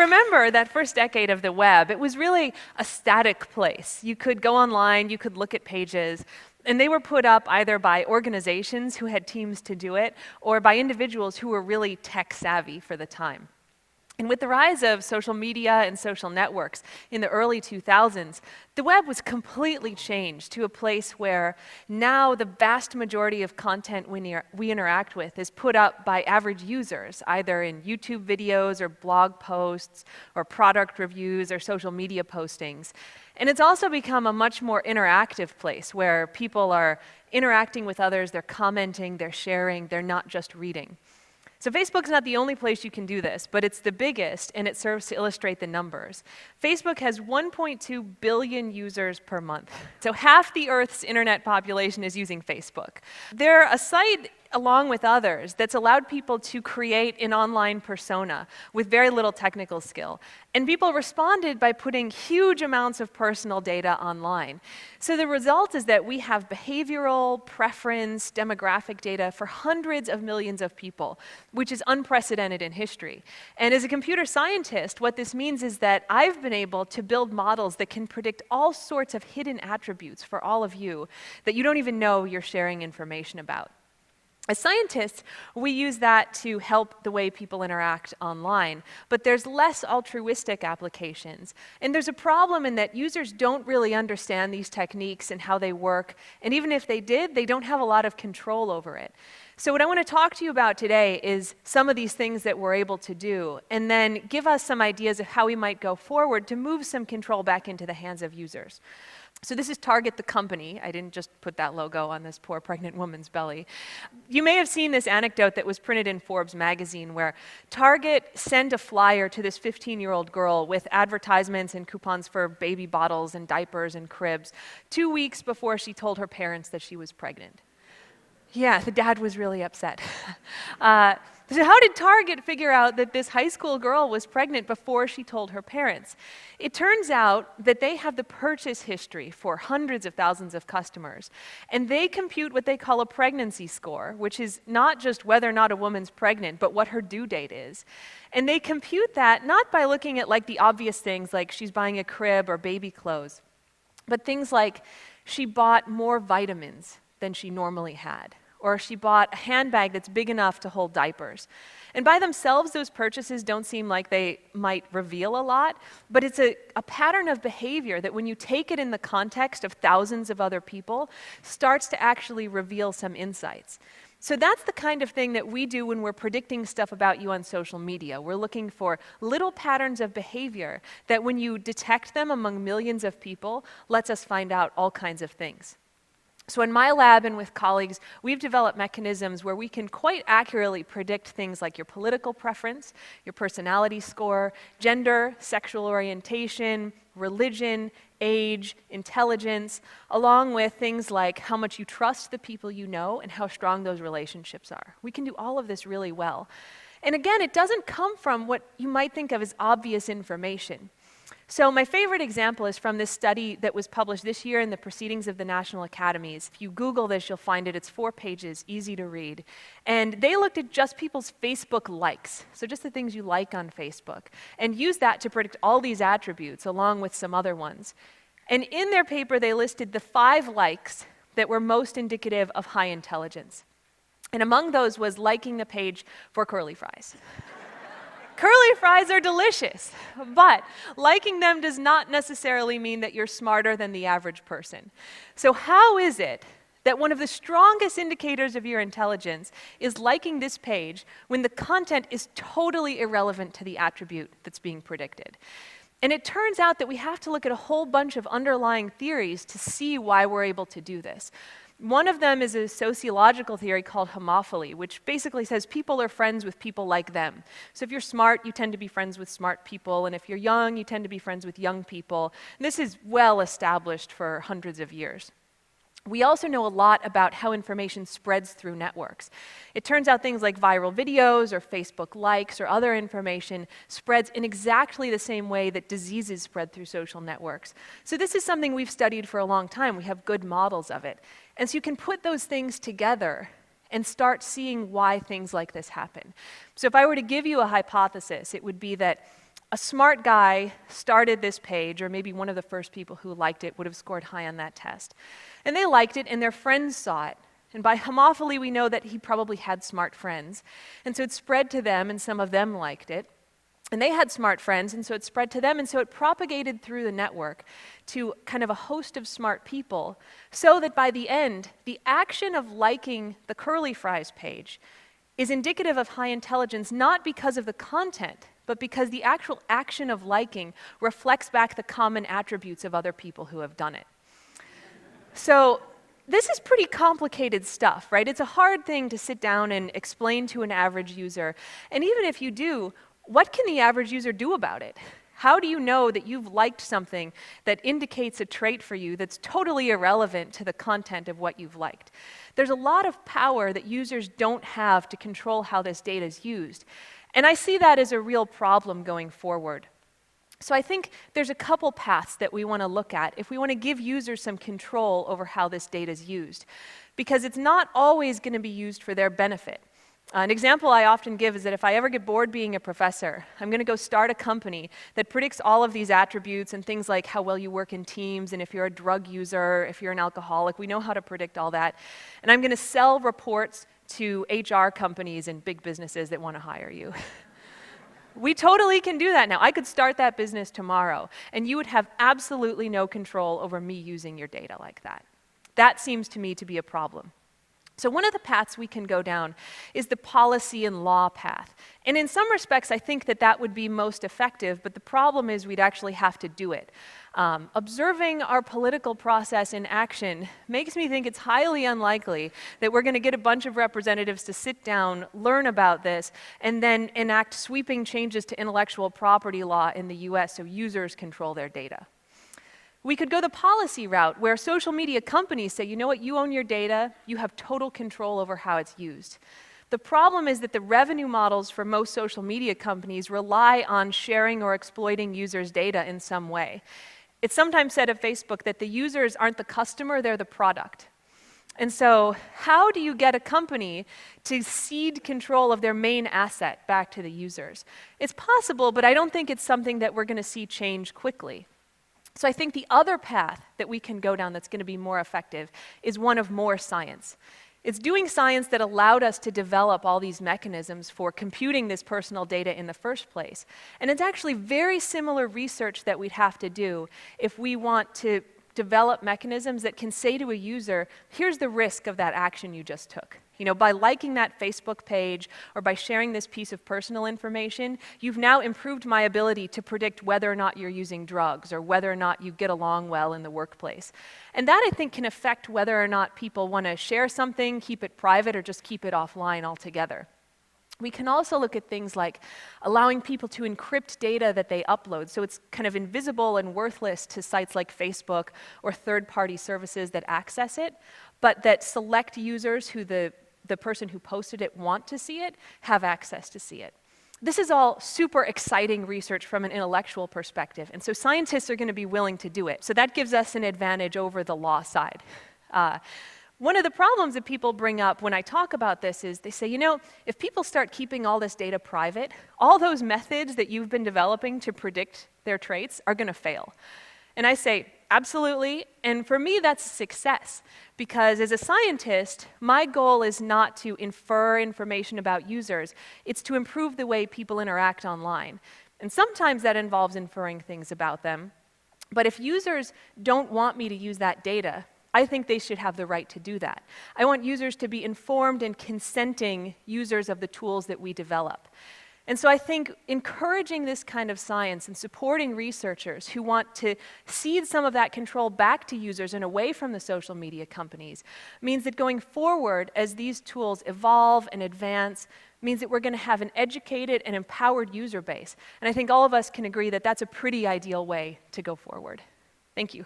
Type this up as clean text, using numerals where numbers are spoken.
remember that first decade of the web, it was really a static place. You could go online, you could look at pages, and they were put up either by organizations who had teams to do it, or by individuals who were really tech savvy for the time. And with the rise of social media and social networks in the early 2000s, the web was completely changed to a place where now the vast majority of content we interact with is put up by average users, either in YouTube videos or blog posts or product reviews or social media postings. And it's also become a much more interactive place where people are interacting with others, they're commenting, they're sharing, they're not just reading. So Facebook's not the only place you can do this, but it's the biggest, and it serves to illustrate the numbers. Facebook has 1.2 billion users per month. So half the Earth's internet population is using Facebook. They're a site, along with others, that's allowed people to create an online persona with very little technical skill. And people responded by putting huge amounts of personal data online. So the result is that we have behavioral, preference, demographic data for hundreds of millions of people, which is unprecedented in history. And as a computer scientist, what this means is that I've been able to build models that can predict all sorts of hidden attributes for all of you that you don't even know you're sharing information about. As scientists, we use that to help the way people interact online, but there's less altruistic applications. And there's a problem in that users don't really understand these techniques and how they work, and even if they did, they don't have a lot of control over it. So what I want to talk to you about today is some of these things that we're able to do, and then give us some ideas of how we might go forward to move some control back into the hands of users. So this is Target the company. I didn't just put that logo on this poor pregnant woman's belly. You may have seen this anecdote that was printed in Forbes magazine where Target sent a flyer to this 15-year-old girl with advertisements and coupons for baby bottles and diapers and cribs 2 weeks before she told her parents that she was pregnant. Yeah, the dad was really upset. So how did Target figure out that this high school girl was pregnant before she told her parents? It turns out that they have the purchase history for hundreds of thousands of customers, and they compute what they call a pregnancy score, which is not just whether or not a woman's pregnant, but what her due date is. And they compute that not by looking at like the obvious things like she's buying a crib or baby clothes, but things like she bought more vitamins than she normally had, or she bought a handbag that's big enough to hold diapers. And by themselves, those purchases don't seem like they might reveal a lot, but it's a pattern of behavior that when you take it in the context of thousands of other people, starts to actually reveal some insights. So that's the kind of thing that we do when we're predicting stuff about you on social media. We're looking for little patterns of behavior that when you detect them among millions of people, lets us find out all kinds of things. So in my lab and with colleagues, we've developed mechanisms where we can quite accurately predict things like your political preference, your personality score, gender, sexual orientation, religion, age, intelligence, along with things like how much you trust the people you know and how strong those relationships are. We can do all of this really well. And again, it doesn't come from what you might think of as obvious information. So my favorite example is from this study that was published this year in the Proceedings of the National Academies. If you Google this, you'll find it. It's 4 pages, easy to read. And they looked at just people's Facebook likes, so just the things you like on Facebook, and used that to predict all these attributes along with some other ones. And in their paper, they listed the 5 likes that were most indicative of high intelligence. And among those was liking the page for curly fries. Curly fries are delicious, but liking them does not necessarily mean that you're smarter than the average person. So how is it that one of the strongest indicators of your intelligence is liking this page when the content is totally irrelevant to the attribute that's being predicted? And it turns out that we have to look at a whole bunch of underlying theories to see why we're able to do this. One of them is a sociological theory called homophily, which basically says people are friends with people like them. So if you're smart, you tend to be friends with smart people, and if you're young, you tend to be friends with young people. And this is well established for hundreds of years. We also know a lot about how information spreads through networks. It turns out things like viral videos or Facebook likes or other information spreads in exactly the same way that diseases spread through social networks. So this is something we've studied for a long time. We have good models of it. And so you can put those things together and start seeing why things like this happen. So if I were to give you a hypothesis, it would be that a smart guy started this page, or maybe one of the first people who liked it would have scored high on that test. And they liked it, and their friends saw it. And by homophily, we know that he probably had smart friends. And so it spread to them, and some of them liked it. And they had smart friends, and so it spread to them, and so it propagated through the network to kind of a host of smart people, so that by the end, the action of liking the curly fries page is indicative of high intelligence, not because of the content, but because the actual action of liking reflects back the common attributes of other people who have done it. So this is pretty complicated stuff, right? It's a hard thing to sit down and explain to an average user. And even if you do, what can the average user do about it? How do you know that you've liked something that indicates a trait for you that's totally irrelevant to the content of what you've liked? There's a lot of power that users don't have to control how this data is used. And I see that as a real problem going forward. So I think there's a couple paths that we want to look at if we want to give users some control over how this data is used, because it's not always going to be used for their benefit. An example I often give is that if I ever get bored being a professor, I'm going to go start a company that predicts all of these attributes and things like how well you work in teams, and if you're a drug user, if you're an alcoholic, we know how to predict all that. And I'm going to sell reports to HR companies and big businesses that want to hire you. We totally can do that now. I could start that business tomorrow, and you would have absolutely no control over me using your data like that. That seems to me to be a problem. So one of the paths we can go down is the policy and law path. And in some respects, I think that that would be most effective, but the problem is we'd actually have to do it. Observing our political process in action makes me think it's highly unlikely that we're going to get a bunch of representatives to sit down, learn about this, and then enact sweeping changes to intellectual property law in the US so users control their data. We could go the policy route where social media companies say, you know what, you own your data, you have total control over how it's used. The problem is that the revenue models for most social media companies rely on sharing or exploiting users' data in some way. It's sometimes said of Facebook that the users aren't the customer, they're the product. And so how do you get a company to cede control of their main asset back to the users? It's possible, but I don't think it's something that we're going to see change quickly. So I think the other path that we can go down that's going to be more effective is one of more science. It's doing science that allowed us to develop all these mechanisms for computing this personal data in the first place. And it's actually very similar research that we'd have to do if we want to develop mechanisms that can say to a user, here's the risk of that action you just took. You know, by liking that Facebook page or by sharing this piece of personal information, you've now improved my ability to predict whether or not you're using drugs or whether or not you get along well in the workplace. And that, I think, can affect whether or not people want to share something, keep it private, or just keep it offline altogether. We can also look at things like allowing people to encrypt data that they upload, so it's kind of invisible and worthless to sites like Facebook or third-party services that access it, but that select users who the person who posted it want to see it, have access to see it. This is all super exciting research from an intellectual perspective, and so scientists are going to be willing to do it. So that gives us an advantage over the law side. One of the problems that people bring up when I talk about this is they say, you know, if people start keeping all this data private, all those methods that you've been developing to predict their traits are going to fail. And I say, absolutely, and for me that's a success, because as a scientist, my goal is not to infer information about users, it's to improve the way people interact online. And sometimes that involves inferring things about them, but if users don't want me to use that data, I think they should have the right to do that. I want users to be informed and consenting users of the tools that we develop. And so I think encouraging this kind of science and supporting researchers who want to cede some of that control back to users and away from the social media companies means that going forward, as these tools evolve and advance, means that we're going to have an educated and empowered user base. And I think all of us can agree that that's a pretty ideal way to go forward. Thank you.